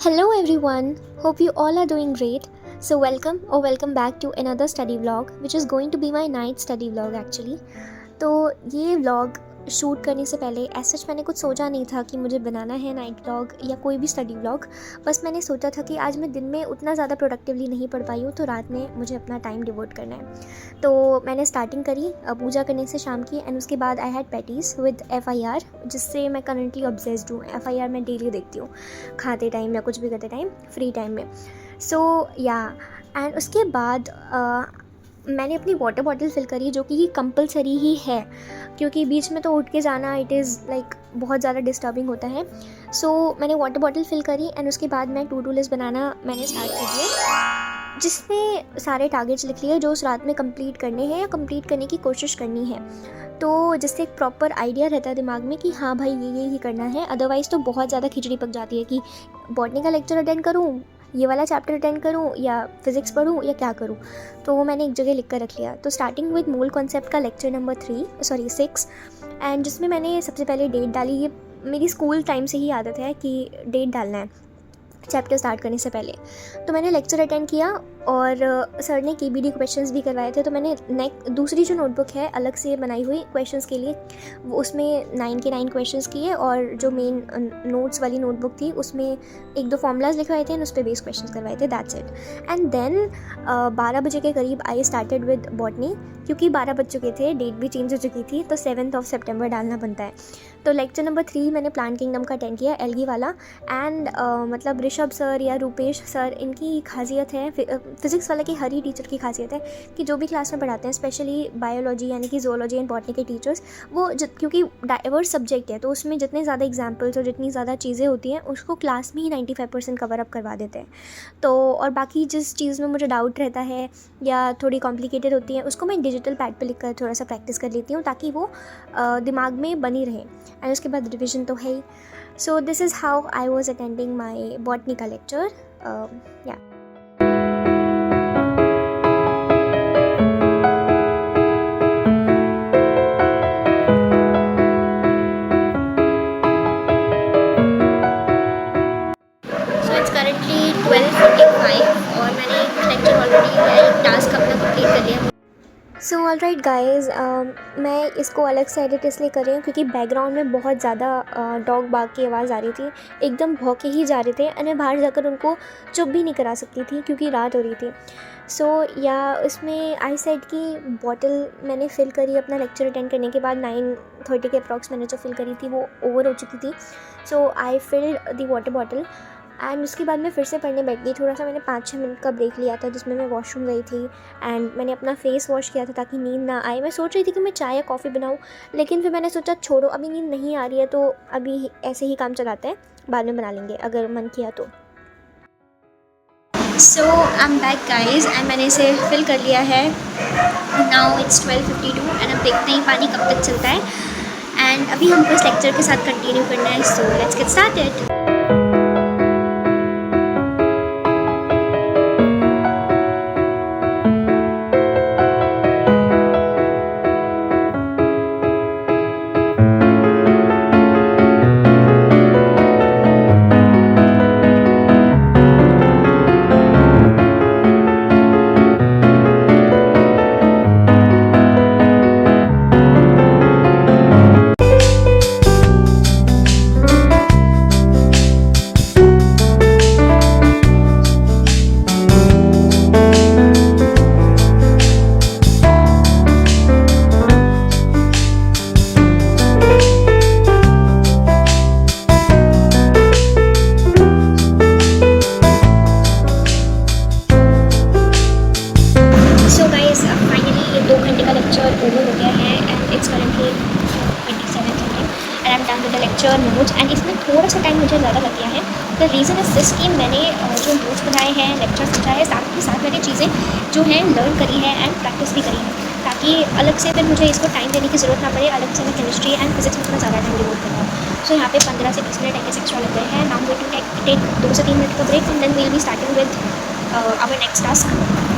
Hello everyone, hope you all are doing great. So welcome back to another study vlog which is going to be my night study vlog actually. तो ये vlog shoot करने से पहले ऐसा मैंने कुछ सोचा नहीं था कि मुझे बनाना है नाइट व्लॉग या कोई भी स्टडी व्लॉग। बस मैंने सोचा था कि आज मैं दिन में उतना ज़्यादा प्रोडक्टिवली नहीं पढ़ पाई हूँ तो रात में मुझे अपना टाइम डिवोट करना है। तो मैंने स्टार्टिंग करी पूजा करने से शाम की एंड उसके बाद I had patties with FIR जिससे मैं करंटली ऑब्सेस्ड हूँ। FIR मैं डेली देखती हूँ खाते टाइम या कुछ भी करते टाइम फ्री टाइम में। सो या एंड उसके बाद मैंने अपनी वाटर बॉटल फिल करी जो कि कंपलसरी ही है क्योंकि बीच में तो उठ के जाना इट इज़ लाइक बहुत ज़्यादा डिस्टर्बिंग होता है। सो मैंने वाटर बॉटल फिल करी एंड उसके बाद मैं टू डू लिस्ट बनाना मैंने स्टार्ट कर दिया जिसमें सारे टारगेट्स लिख लिए जो उस रात में कंप्लीट करने हैं या कंप्लीट करने की कोशिश करनी है। तो जिससे एक प्रॉपर आइडिया रहता है दिमाग में कि हाँ भाई ये ही करना है। अदरवाइज़ तो बहुत ज़्यादा खिचड़ी पक जाती है कि बॉटनी का लेक्चर अटेंड करूँ, ये वाला चैप्टर अटेंड करूँ या फिज़िक्स पढ़ूँ या क्या करूँ। तो वो मैंने एक जगह लिख कर रख लिया। तो स्टार्टिंग विद मूल कॉन्सेप्ट का लेक्चर नंबर 6 एंड जिसमें मैंने सबसे पहले डेट डाली। ये मेरी स्कूल टाइम से ही आदत है कि डेट डालना है चैप्टर स्टार्ट करने से पहले। तो मैंने लेक्चर अटेंड किया और सर ने KBD क्वेश्चंस भी करवाए थे। तो मैंने दूसरी जो नोटबुक है अलग से बनाई हुई क्वेश्चंस के लिए वो उसमें 9 के 9 क्वेश्चंस किए और जो मेन नोट्स वाली नोटबुक थी उसमें 1-2 फॉर्मूलाज लिखवाए थे एंड उस पर बेस क्वेश्चंस करवाए थे। That's it. एंड देन 12 बजे के करीब आई स्टार्टेड विद बॉटनी क्योंकि 12 बज चुके थे, डेट भी चेंज हो चुकी थी तो 7 सितंबर डालना बनता है। तो लेक्चर नंबर 3 मैंने प्लांट किंगडम का अटेंड किया एलगी वाला एंड मतलब ऋषभ सर या रूपेश सर इनकी खासियत है, फिज़िक्स वाला की हर ही टीचर की खासियत है कि जो भी क्लास में पढ़ाते हैं स्पेशली बायोलॉजी यानी कि जोलॉजी एंड बॉटनी के टीचर्स वो क्योंकि डाइवर्स सब्जेक्ट है तो उसमें जितने ज़्यादा एग्जाम्पल्स और जितनी ज़्यादा चीज़ें होती हैं उसको क्लास में ही 95% कवर अप करवा देते हैं। तो और बाकी जिस चीज़ में मुझे डाउट रहता है या थोड़ी कॉम्प्लिकेटेड होती है उसको मैं डिजिटल पैड पे लिख कर थोड़ा सा प्रैक्टिस कर लेती हूँ ताकि वो दिमाग में बनी रहे एंड उसके बाद रिविजन तो है ही। So this is how I was attending my botany का लेक्चर या करंटली 12:45 और मैंने लेक्चर ऑलरेडी टास्क अपना कंप्लीट कर लिया। सो ऑल राइट गाइज़, मैं इसको अलग से एडिट इसलिए कर रही हूँ क्योंकि बैकग्राउंड में बहुत ज़्यादा डॉग बाग की आवाज़ आ रही थी, एकदम भौंके ही जा रहे थे और मैं बाहर जाकर उनको चुप भी नहीं करा सकती थी क्योंकि रात हो रही थी। सो या उसमें आई सेड की बॉटल मैंने फ़िल करी अपना लेक्चर अटेंड करने के बाद 9:30 के अप्रॉक्स मैंने जो फ़िल करी थी वो ओवर हो चुकी थी। So I filled the water bottle and उसके बाद मैं फिर से पढ़ने बैठ गई। थोड़ा सा मैंने 5-6 मिनट का ब्रेक लिया था जिसमें मैं वॉशरूम गई थी एंड मैंने अपना फेस वॉश किया था ताकि नींद ना आए। मैं सोच रही थी कि मैं चाय या कॉफ़ी बनाऊँ लेकिन फिर मैंने सोचा छोड़ो अभी नींद नहीं आ रही है तो अभी ऐसे ही काम चलाते हैं, बाद में बना लेंगे अगर मन किया तो। So I am back guys एंड मैंने इसे फिल कर लिया है। नाउ इट्स 12:52 एंड अब देखते हैं पानी कब तक चलता है एंड अभी हमको इस लेक्चर के साथ कंटिन्यू करना है। So let's get started. Notes and इसमें थोड़ा सा टाइम मुझे ज़्यादा लग गया है। द रीज़न इज़ दिस कि मैंने जो नोट्स बनाए हैं, लेक्चर समझा है, साथ ही साथ मैंने चीज़ें जो हैं लर्न करी है एंड प्रैक्टिस भी करी है ताकि अलग से फिर मुझे इसको टाइम देने की ज़रूरत ना पड़े। अलग से मैं केमिस्ट्री एंड फिजिक्स में इतना ज़्यादा टाइम डिवोट कर रहा हूँ। सो यहाँ पे 15 से 20 मिनट ऐसे एक्स्ट्रा लग गए हैं। नाउ वी टू टेक 2 से 3 मिनट का break and then we will be starting with our next task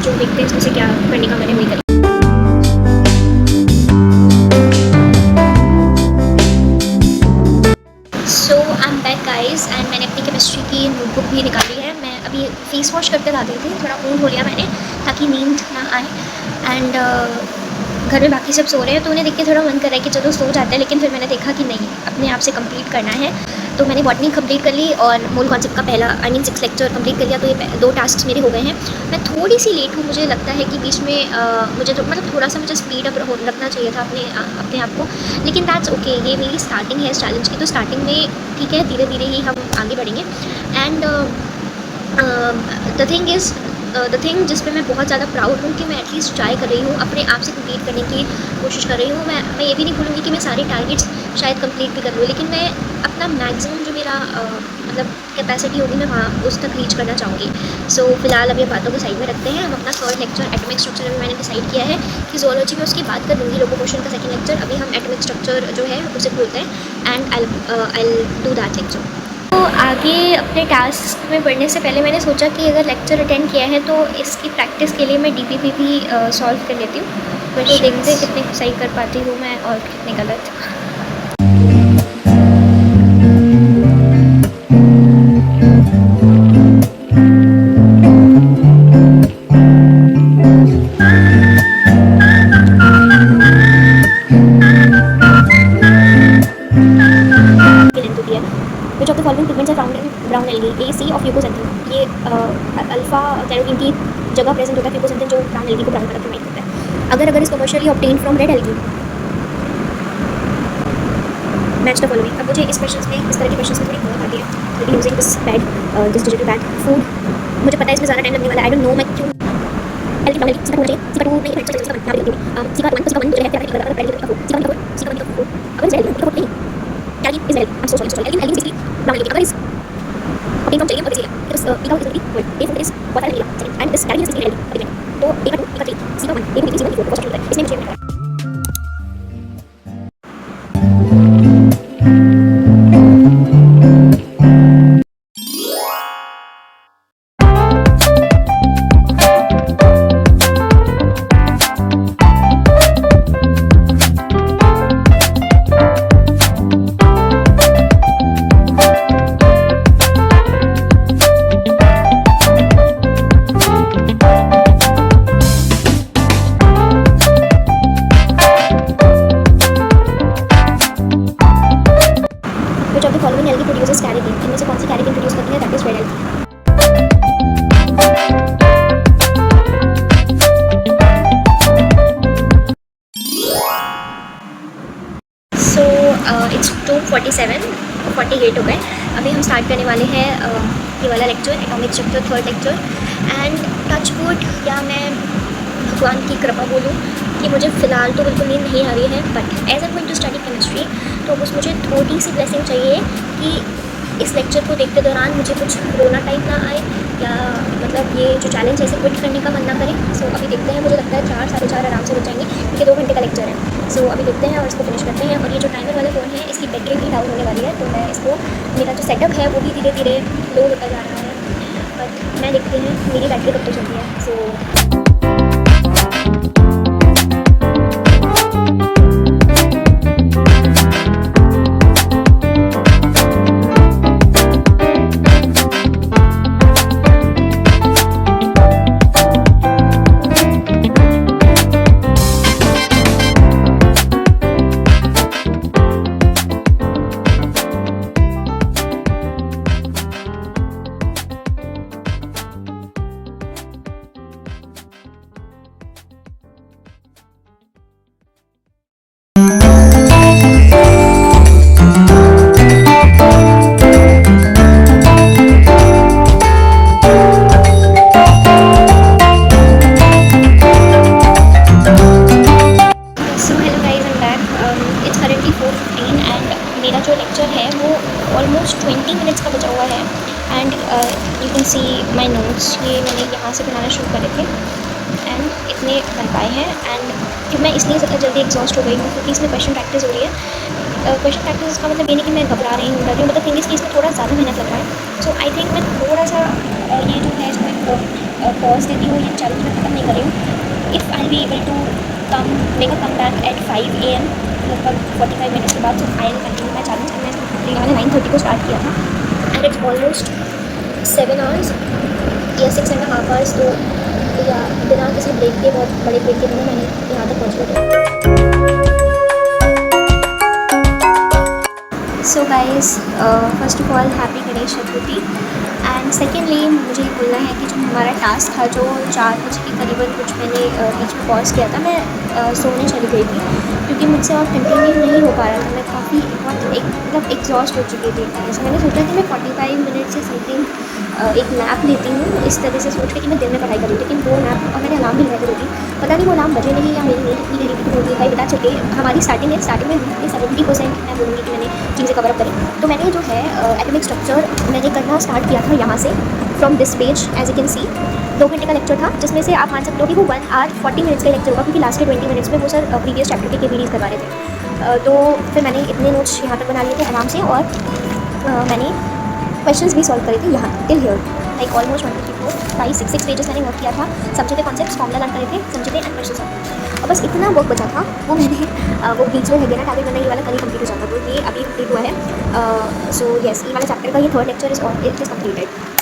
जो देखते हैं इसमें से क्या करने का मैंने वही करी। So I'm back guys guys and मैंने अपनी केमिस्ट्री की नोटबुक भी निकाली है। मैं अभी फेस वॉश करके ला दी थी, थोड़ा मुँह धो लिया मैंने ताकि नींद ना आए। एंड घर में बाकी सब सो रहे हैं तो उन्हें देख के थोड़ा मन कर रहा है कि चलो सो जाते हैं, लेकिन फिर मैंने देखा कि नहीं, अपने आप से कंप्लीट करना है। तो मैंने बॉटनी कंप्लीट कर ली और मूल कॉन्सेप्ट का पहला 6 लेक्चर कंप्लीट कर लिया। तो ये 2 टास्क मेरे हो गए हैं। मैं थोड़ी सी लेट हूँ, मुझे लगता है कि बीच में मुझे मतलब थोड़ा सा मुझे स्पीड अप रखना चाहिए था अपने आप को, लेकिन दैट्स ओके। ये मेरी स्टार्टिंग है इस चैलेंज की, तो स्टार्टिंग में ठीक है, धीरे धीरे ही हम आगे बढ़ेंगे। एंड द थिंग जिस पे मैं बहुत ज़्यादा प्राउड हूँ कि मैं एटलीस्ट ट्राई कर रही हूँ, अपने आप से कंप्लीट करने की कोशिश कर रही हूँ। मैं ये भी नहीं बोलूँगी कि मैं सारे टारगेट्स शायद कंप्लीट भी कर लूँ, लेकिन मैं अपना मैक्सिमम जो मेरा मतलब कैपेसिटी होगी मैं वहाँ उस तक रीच करना चाहूँगी। सो फिलहाल अब ये बातों को साइड में रखते हैं। हम अपना 3rd लेक्चर एटॉमिक स्ट्रक्चर में मैंने डिसाइड किया है कि ज़ूलॉजी में उसकी बात कर लूँगी, लोकोमोशन का 2nd लेक्चर। अभी हम एटॉमिक स्ट्रक्चर जो है उसे खोलते हैं and I do that lecture. तो आगे अपने टास्क में बढ़ने से पहले मैंने सोचा कि अगर लेक्चर अटेंड किया है तो इसकी प्रैक्टिस के लिए मैं डीपीपी भी सॉल्व कर लेती हूँ। बट तो देखते हैं कितनी सही कर पाती हूँ मैं और कितनी गलत। Which of the following pigments are found in brown algae? A, C of leucocenthin। ये अल्फा कैरोटीन की जगह प्रेजेंट होता है leucocenthin, जो ब्राउन एल्गी को ब्राउन कलर प्रोवाइड करता है। अगर इस commercially obtain from red algae. Match the following. अब मुझे इस क्वेश्चन में, इस तरह के क्वेश्चन में थोड़ी बहुत आती है using this digital pad food. मुझे पता है इसमें ज़्यादा टाइम लगने वाला है। आई डोंट नो मैं क्यों एल्गी ब्राउन एल्गी सीका 2 चाहिए, सीका 2 नहीं अच्छा सीका 1 सीका 1 जो है क्या अगर पहले का सीका 1 अगर इस एल्गी को नहीं Algae is red. I'm so sorry. Algae is basically brown algae. Agar is obtained from Chile or Brazil, because Eka is going to be cold. A food is water and Eka. And this Algae is basically algae. Pigment. तो Eka 2, Eka 3, Eka 1, A को B, C 1, D 4 को होता है। इसमें मुझे मिल रहा है। Which of the following algae produces carrageen? इनमें से कौन सी carrageen प्रोड्यूस करती है? That is red algae. So it's 2:47, 48 हो गए। अभी हम स्टार्ट करने वाले हैं ये वाला lecture, atomic structure 3rd lecture. And touch wood, या मैं भगवान की कृपा बोलूँ कि मुझे फ़िलहाल तो बिल्कुल नींद नहीं आ रही है, but as I going to study chemistry तो बस मुझे थोड़ी सी ब्लेसिंग चाहिए कि इस लेक्चर को देखते दौरान मुझे कुछ रोना टाइप ना आए, या मतलब ये जो चैलेंज है इसे क्विट करने का मन ना करें। सो अभी देखते हैं, मुझे लगता है 4 साढ़े 4 आराम से बच जाएंगे क्योंकि 2 घंटे का लेक्चर है। सो अभी देखते हैं और इसको फिनिश करते हैं। और ये जो टाइमर वाला फ़ोन है इसकी बैटरी भी डाउन होने वाली है, तो मैं इसको, मेरा जो सेटअप है वो भी धीरे धीरे लो होता जा रहा है, बट मैं देखते हैं मेरी बैटरी कब तक चलती है। सो मेरा जो लेक्चर है वो ऑलमोस्ट 20 मिनट्स का बचा हुआ है। And you can C my notes, ये मैंने यहाँ से बनाना शुरू करे थे एंड इतने बन पाए हैं। एंड मैं इसलिए ज़्यादा जल्दी एग्जॉस्ट हो गई हूँ क्योंकि इसमें क्वेश्चन प्रैक्टिस हो रही है। क्वेश्चन प्रैक्टिस का मतलब ये नहीं कि मैं घबरा रही हूँ, डर रही हूँ, मतलब थिंग इस इसमें थोड़ा ज़्यादा मेहनत लग रहा है। सो आई थिंक मैं थोड़ा सा ये जो है इसमें पॉज देती हूँ, ये चैलेंज में ख़त्म नहीं कर रही हूँ। If I be able to make a comeback at 5 AM लगभग 45 मिनट्स के बाद, so I will continue my challenge. मैंने 9:30 को स्टार्ट किया था, इट्स ऑलमोस्ट 7 आवर्स या 6.5 आवर्स। तो या बिना किसी ब्रेक के, बहुत बड़े ब्रेक के बिना मैंने यहाँ तक पहुँच लिया। So guys, first of all happy Ganesh Chaturthi. And secondly मुझे ये बोलना है कि जो हमारा टास्क था, जो 4 बजे के करीबन कुछ मैंने बीच में पॉज किया था, मैं सोने चली गई थी क्योंकि मुझसे और कंटिन्यू नहीं हो पा रहा था। मैं काफ़ी मतलब एग्जॉस्ट हो चुकी थी। ऐसे मैंने सोचा कि मैं 45 मिनट से समथिंग एक नैप लेती हूँ, इस तरह से सोच के कि मैं दिन में पढ़ाई करूँ। लेकिन वो नैप, और मैंने अलार्म भी लगा दी थी, पता नहीं वो अलार्म बजे नहीं या मेरी नींद इतनी गहरी कितनी होती है भाई बता चुके। हमारी स्टार्टिंग में 70% मैं बोलूँगी कि मैंने चीज़ें कवर अप करी। तो मैंने जो है एकेडमिक स्ट्रक्चर मैंने करना स्टार्ट किया था यहाँ से, from this page. As you can see 2 घंटे का लेक्चर था, जिसमें से आप मान सकते हो कि वो 1 आवर 40 मिनट्स का लेक्चर होगा, क्योंकि लास्ट के 20 मिनट्स में वो सर प्रीवियस चैप्टर के वीडियोज़ करवा रहे थे। तो फिर मैंने इतने नोट्स यहाँ तक बना लिए थे आराम से, और मैंने क्वेश्चंस भी सॉल्व करे थे यहाँ till here, like almost 1 2 3 4 5 6 pages मैंने वर्क किया था। समझे थे कॉन्सेप्ट्स, फॉर्मूला लर्न करे थे, समझे थे, एंड क्वेश्चन सॉल्व। और बस इतना वर्क बचा था, वो मैंने वो बीच में है ना टारगेट करना, ये वाला कल ही कंप्लीट हो जाता। तो ये अभी कंप्लीट हुआ है। सो येस, ये वाला चैप्टर का ये 3rd लेक्चर इज कम्प्लीटेड।